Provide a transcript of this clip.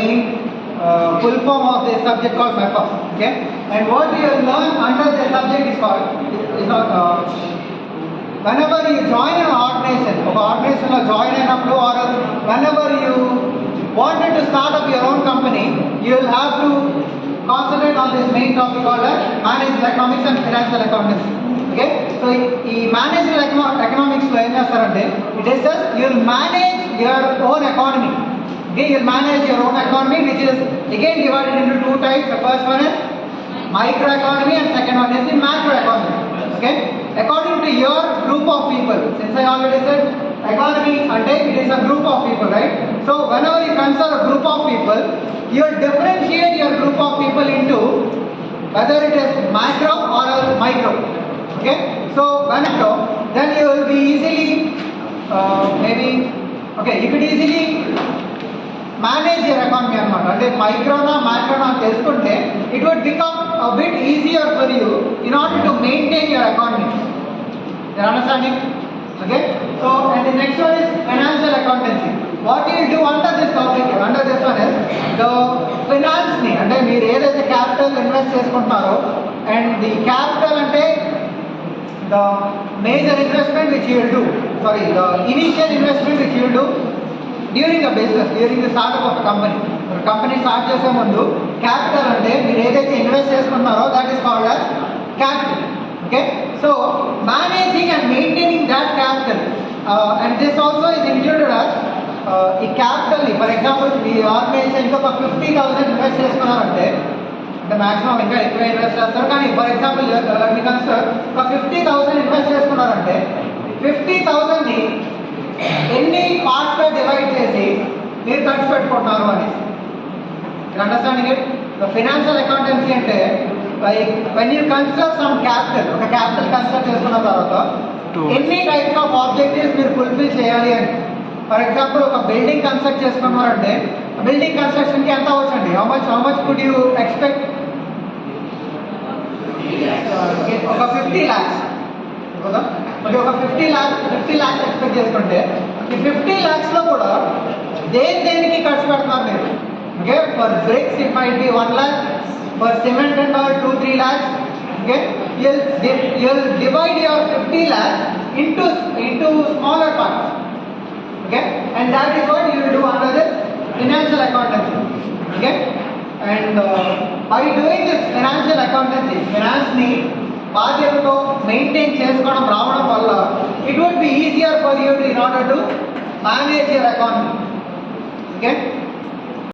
main full form of this subject called MEFA. Okay, and what you learn under the subject is called whenever you join an organization or join an upload, or whenever you wanted to start up your own company, you will have to concentrate on this main topic called managerial economics and financial accountancy. Okay, so ఈ managerial economics లో ఏం చేస్తారంటే, it is just you will manage your own economy. Okay, you will manage your own economy, which is again divided into two types. The first one is microeconomy and second one is the macroeconomy. Okay, according to your group of people, since I already said economy and it is a group of people, right? So whenever you consider a group of people, you will differentiate your group of people into whether it is macro or micro. Okay, so macro, then you will be easily you could easily manage your economy anamata. Ante micro na macro na telusukunte it would become a bit easier for you in order to maintain your economy. You understanding? Okay, so and the next one is financial accountancy. What you will do under this topic, under this one is the finance ni, ante meer edaithe capital invest chestuntarro, and the capital ante the major investment which you will do, the initial investment which you will do during the business, during the startup of a company. ఒక company start చేసే ముందు capital అంటే మీరు ఏదైతే invest చేసుకుంటున్నారో that is called as capital. Okay, so managing and maintaining that capital, and this also is included as ఈ capital ని, for example మీ ఆర్గనైజేషన్కి ఒక 50,000 ఇన్వెస్ట్ చేసుకున్నారంటే, అంటే మాక్సిమం ఇంకా ఎక్కువ ఇన్వెస్ట్ చేస్తారు, కానీ ఫర్ ఎగ్జాంపుల్ మీ కన్సిడర్ ఒక 50,000 ఇన్వెస్ట్ చేసుకున్నారంటే 50,000ని ఎన్ని పార్ట్స్గా డివైడ్ చేసి మీరు ఖర్చు పెట్టుకుంటున్నారు అని. Understanding it? ఫైనాన్షియల్ అకౌంటెన్సీ అంటే like when you consider some capital, ఒక క్యాపిటల్ కన్సిడర్ చేసుకున్న తర్వాత ఎన్ని టైప్స్ ఆఫ్ ఆబ్జెక్టివ్స్ మీరు ఫుల్ఫిల్ చేయాలి అని. ఫర్ ఎగ్జాంపుల్ ఒక బిల్డింగ్ కన్స్ట్రక్ట్ చేసుకున్నారంటే బిల్డింగ్ కన్స్ట్రక్షన్కి ఎంత అవచ్చండి, how much could you expect? ఒక 50 lakhs కదా. ఓకే, ఒక 50 lakhs ఎక్స్పెక్ట్ చేసుకుంటే ఈ 50 lakhsలో కూడా దేనికి ఖర్చు పెడుతున్నారు మీరు? Okay, for bricks it might be 1 lakh, for cement and all 2-3 lakhs. Okay, you'll divide your 50 lakhs into smaller parts. Okay, and that is what you will do under this financial accountancy. Okay, and by doing this financial accountancy, finance ni బాధ్యతతో maintain చేసుకోవడం రావడం వల్ల it would be easier for you in order to manage your economy. Okay,